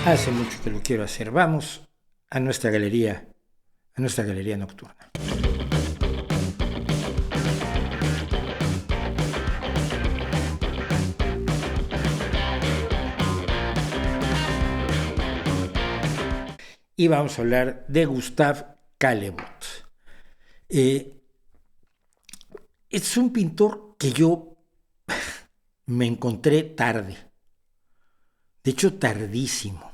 Hace mucho que lo quiero hacer. Vamos a nuestra galería nocturna. Y vamos a hablar de Gustave Caillebotte. Es un pintor que yo me encontré tarde, de hecho tardísimo.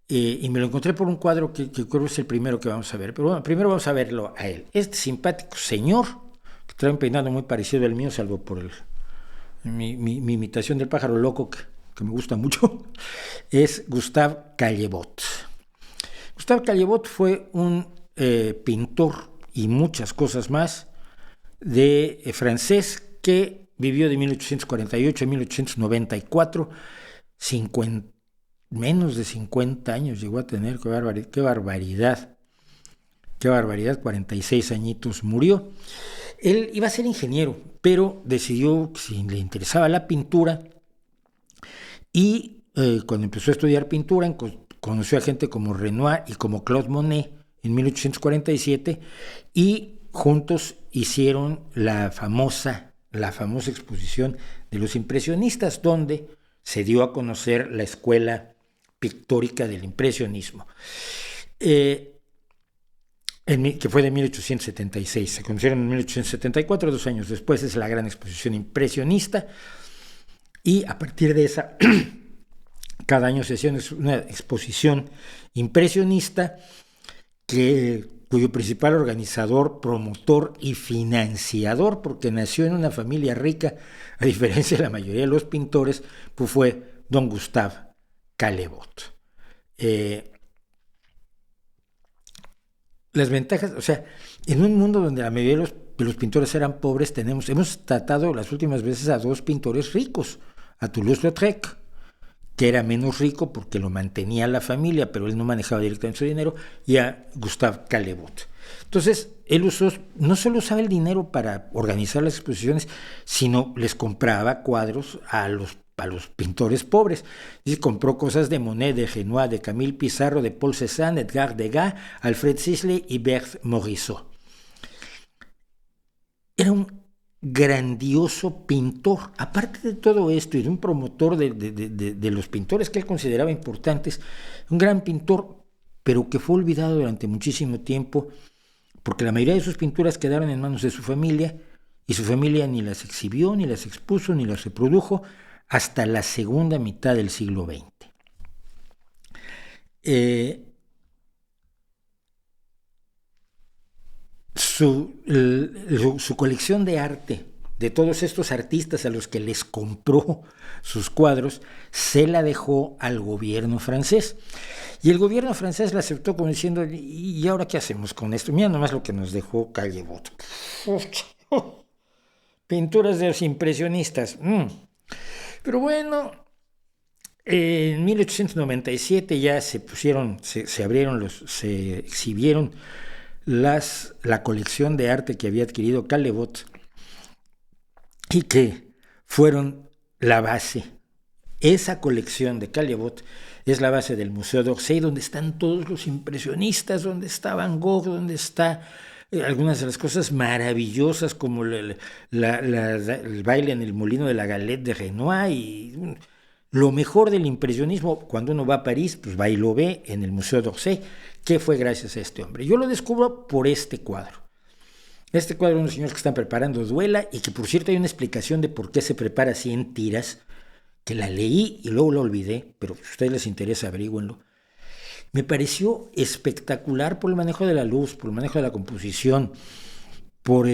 Y me lo encontré por un cuadro que creo es el primero que vamos a ver. Pero bueno, primero vamos a verlo a él. Este simpático señor, que trae un peinado muy parecido al mío, salvo por mi imitación del pájaro loco, que me gusta mucho, es Gustave Caillebotte. Gustave Caillebotte fue un pintor y muchas cosas más francés que vivió de 1848 a 1894, menos de 50 años llegó a tener. Qué barbaridad, 46 añitos murió. Él iba a ser ingeniero, pero decidió que si le interesaba la pintura, y cuando empezó a estudiar pintura conoció a gente como Renoir y como Claude Monet en 1847, y juntos hicieron la famosa exposición de los impresionistas, donde se dio a conocer la escuela pictórica del impresionismo, que fue de 1876. Se conocieron en 1874, 2 años después es la gran exposición impresionista, y a partir de esa cada año se hacía una exposición impresionista cuyo principal organizador, promotor y financiador, porque nació en una familia rica, a diferencia de la mayoría de los pintores, pues fue don Gustave Caillebotte. Las ventajas, o sea, en un mundo donde la mayoría de los pintores eran pobres, hemos tratado las últimas veces a 2 pintores ricos, a Toulouse-Lautrec, que era menos rico porque lo mantenía la familia, pero él no manejaba directamente su dinero, y a Gustave Caillebotte. Entonces, él no solo usaba el dinero para organizar las exposiciones, sino les compraba cuadros a los pintores pobres. Y compró cosas de Monet, de Renoir, de Camille Pissarro, de Paul Cézanne, Edgar Degas, Alfred Sisley y Berthe Morisot. Era un grandioso pintor. Aparte de todo esto, y de un promotor de los pintores que él consideraba importantes, un gran pintor, pero que fue olvidado durante muchísimo tiempo, porque la mayoría de sus pinturas quedaron en manos de su familia, y su familia ni las exhibió, ni las expuso, ni las reprodujo hasta la segunda mitad del siglo XX. Su colección de arte, de todos estos artistas a los que les compró sus cuadros, se la dejó al gobierno francés. Y el gobierno francés la aceptó como diciendo, ¿y ahora qué hacemos con esto? Mira nomás lo que nos dejó Caillebotte. Pinturas de los impresionistas. Pero bueno, en 1897 ya se exhibieron la colección de arte que había adquirido Caillebotte, y que fueron la base. Esa colección de Caillebotte es la base del Museo d'Orsay, donde están todos los impresionistas, donde está Van Gogh, donde está algunas de las cosas maravillosas como el baile en el molino de la Galette de Renoir, y lo mejor del impresionismo. Cuando uno va a París, pues va y lo ve en el Museo d'Orsay, que fue gracias a este hombre. Yo lo descubro por este cuadro. Este cuadro de unos señores que están preparando duela, y que por cierto hay una explicación de por qué se prepara así en tiras, que la leí y luego la olvidé, pero si a ustedes les interesa, averígüenlo. Me pareció espectacular por el manejo de la luz, por el manejo de la composición, por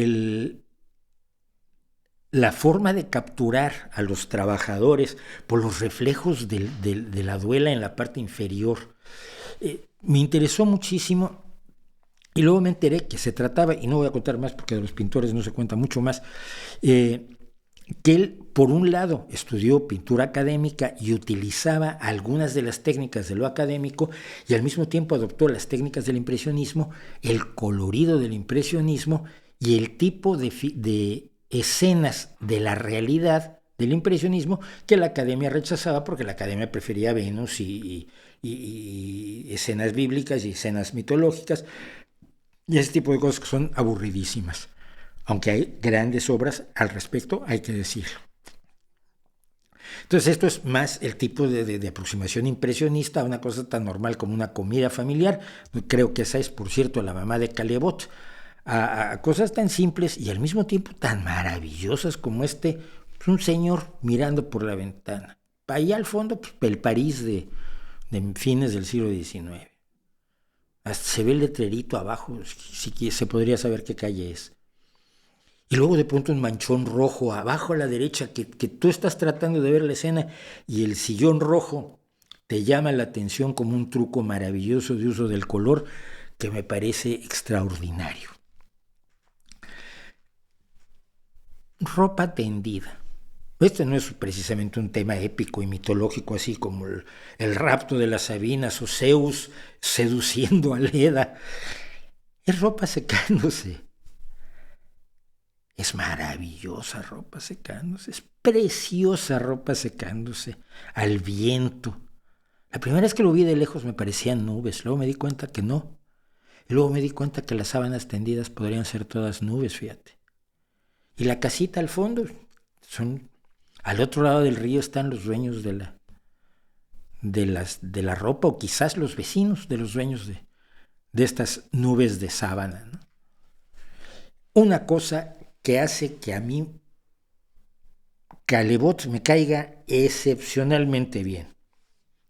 la forma de capturar a los trabajadores, por los reflejos de la duela en la parte inferior. Me interesó muchísimo, y luego me enteré que se trataba, y no voy a contar más porque de los pintores no se cuenta mucho más, que él, por un lado, estudió pintura académica y utilizaba algunas de las técnicas de lo académico, y al mismo tiempo adoptó las técnicas del impresionismo, el colorido del impresionismo y el tipo de escenas de la realidad del impresionismo que la academia rechazaba, porque la academia prefería Venus y escenas bíblicas y escenas mitológicas y ese tipo de cosas que son aburridísimas. Aunque hay grandes obras al respecto, hay que decirlo. Entonces esto es más el tipo de aproximación impresionista a una cosa tan normal como una comida familiar. Creo que esa es, por cierto, la mamá de Caillebotte. A cosas tan simples y al mismo tiempo tan maravillosas como un señor mirando por la ventana. Allá al fondo, pues, el París de fines del siglo XIX. Hasta se ve el letrerito abajo, si se podría saber qué calle es. Y luego de pronto un manchón rojo abajo a la derecha, que tú estás tratando de ver la escena y el sillón rojo te llama la atención como un truco maravilloso de uso del color que me parece extraordinario. Ropa tendida. Este no es precisamente un tema épico y mitológico así como el rapto de las Sabinas o Zeus seduciendo a Leda. Es ropa secándose. Es maravillosa ropa secándose, es preciosa ropa secándose al viento. La primera vez que lo vi de lejos me parecían nubes, luego me di cuenta que no. Y luego me di cuenta que las sábanas tendidas podrían ser todas nubes, fíjate. Y la casita al fondo, al otro lado del río están los dueños de la ropa, o quizás los vecinos de los dueños de estas nubes de sábana, ¿no? Una cosa que hace que a mí Caillebotte me caiga excepcionalmente bien.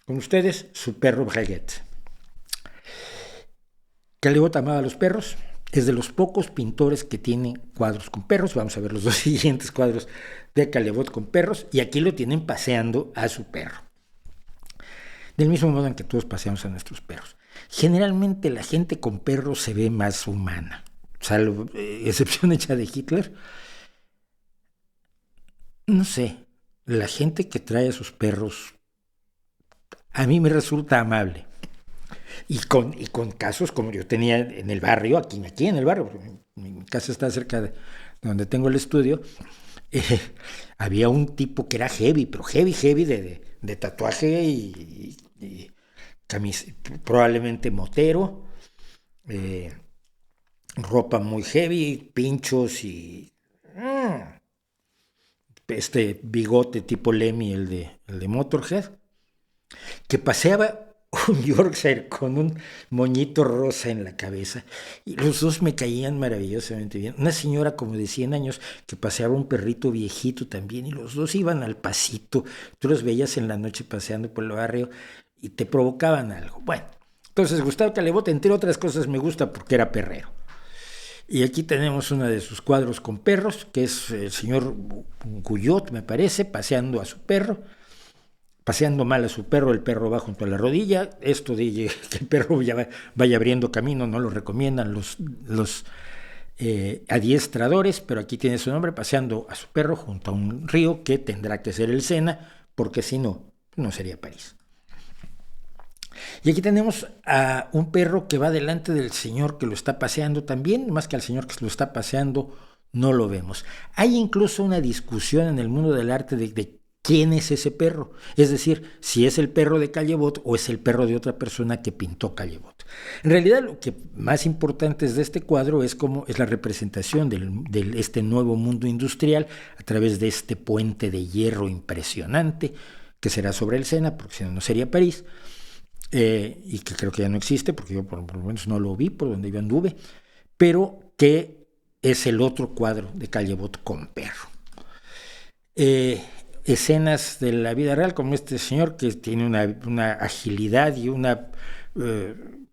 Con ustedes, su perro Breguet. Caillebotte amaba a los perros. Es de los pocos pintores que tienen cuadros con perros. Vamos a ver los dos siguientes cuadros de Caillebotte con perros. Y aquí lo tienen paseando a su perro. Del mismo modo en que todos paseamos a nuestros perros. Generalmente la gente con perros se ve más humana. Salvo excepción hecha de Hitler. No sé, la gente que trae a sus perros a mí me resulta amable. Y con casos como yo tenía en el barrio, aquí en el barrio, mi casa está cerca de donde tengo el estudio, había un tipo que era heavy, pero heavy de tatuaje y probablemente motero, ropa muy heavy, pinchos y este bigote tipo Lemmy, el de Motorhead, que paseaba un Yorkshire con un moñito rosa en la cabeza, y los dos me caían maravillosamente bien. Una señora como de 100 años que paseaba un perrito viejito también, y los dos iban al pasito. Tú los veías en la noche paseando por el barrio y te provocaban algo. Bueno, entonces Gustave Caillebotte, entre otras cosas, me gusta porque era perrero. Y aquí tenemos uno de sus cuadros con perros, que es el señor Guyot, me parece, paseando a su perro. Paseando mal a su perro, el perro va junto a la rodilla. Esto de que el perro vaya abriendo camino no lo recomiendan los adiestradores, pero aquí tiene su nombre, paseando a su perro junto a un río que tendrá que ser el Sena, porque si no, no sería París. Y aquí tenemos a un perro que va delante del señor que lo está paseando también, más que al señor que lo está paseando no lo vemos. Hay incluso una discusión en el mundo del arte de quién es ese perro, es decir, si es el perro de Caillebotte o es el perro de otra persona que pintó Caillebotte. En realidad lo que más importante es de este cuadro es cómo es la representación de este nuevo mundo industrial a través de este puente de hierro impresionante que será sobre el Sena, porque si no, no sería París, y que creo que ya no existe, porque yo por lo menos no lo vi por donde yo anduve, pero que es el otro cuadro de Caillebotte con perro. Escenas de la vida real, como este señor que tiene una agilidad y una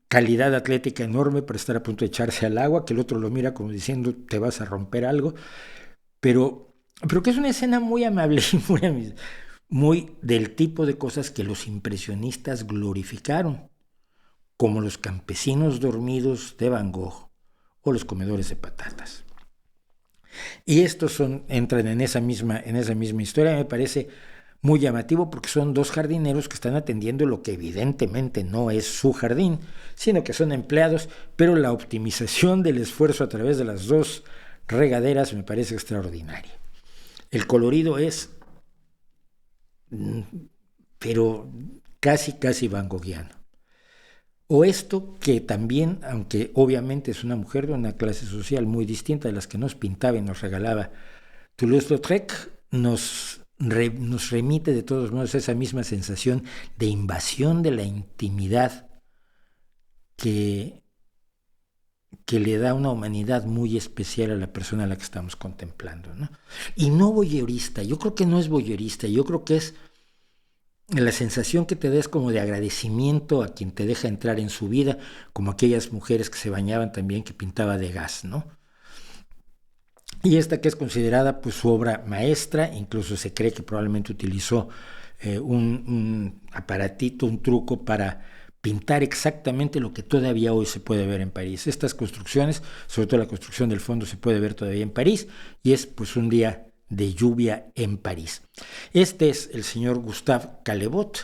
calidad atlética enorme para estar a punto de echarse al agua, que el otro lo mira como diciendo te vas a romper algo, pero que es una escena muy amable y muy del tipo de cosas que los impresionistas glorificaron, como los campesinos dormidos de Van Gogh o los comedores de patatas. Y estos entran en esa misma historia. Me parece muy llamativo porque son dos jardineros que están atendiendo lo que evidentemente no es su jardín, sino que son empleados, pero la optimización del esfuerzo a través de las dos regaderas me parece extraordinaria. El colorido es pero casi van Goghiano. O esto que también, aunque obviamente es una mujer de una clase social muy distinta de las que nos pintaba y nos regalaba Toulouse-Lautrec, nos remite de todos modos a esa misma sensación de invasión de la intimidad que le da una humanidad muy especial a la persona a la que estamos contemplando, ¿no? Y no voyeurista, yo creo que no es voyeurista, yo creo que es la sensación que te da es como de agradecimiento a quien te deja entrar en su vida, como aquellas mujeres que se bañaban también, que pintaba de gas, ¿no? Y esta que es considerada pues su obra maestra, incluso se cree que probablemente utilizó un aparatito, un truco para pintar exactamente lo que todavía hoy se puede ver en París. Estas construcciones, sobre todo la construcción del fondo, se puede ver todavía en París y es pues un día de lluvia en París. Este es el señor Gustave Caillebotte,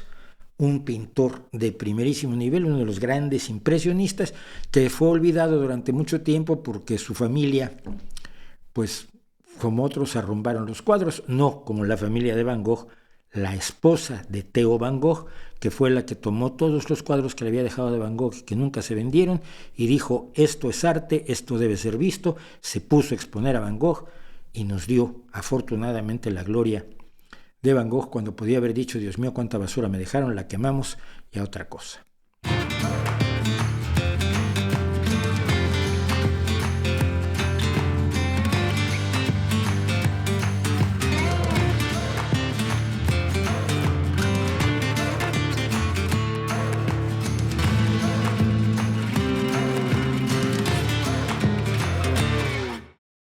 un pintor de primerísimo nivel, uno de los grandes impresionistas, que fue olvidado durante mucho tiempo porque su familia, pues como otros, arrumbaron los cuadros, no como la familia de Van Gogh, la esposa de Theo Van Gogh, que fue la que tomó todos los cuadros que le había dejado de Van Gogh y que nunca se vendieron, y dijo, esto es arte, esto debe ser visto, se puso a exponer a Van Gogh, y nos dio afortunadamente la gloria de Van Gogh cuando podía haber dicho, Dios mío, cuánta basura me dejaron, la quemamos y a otra cosa.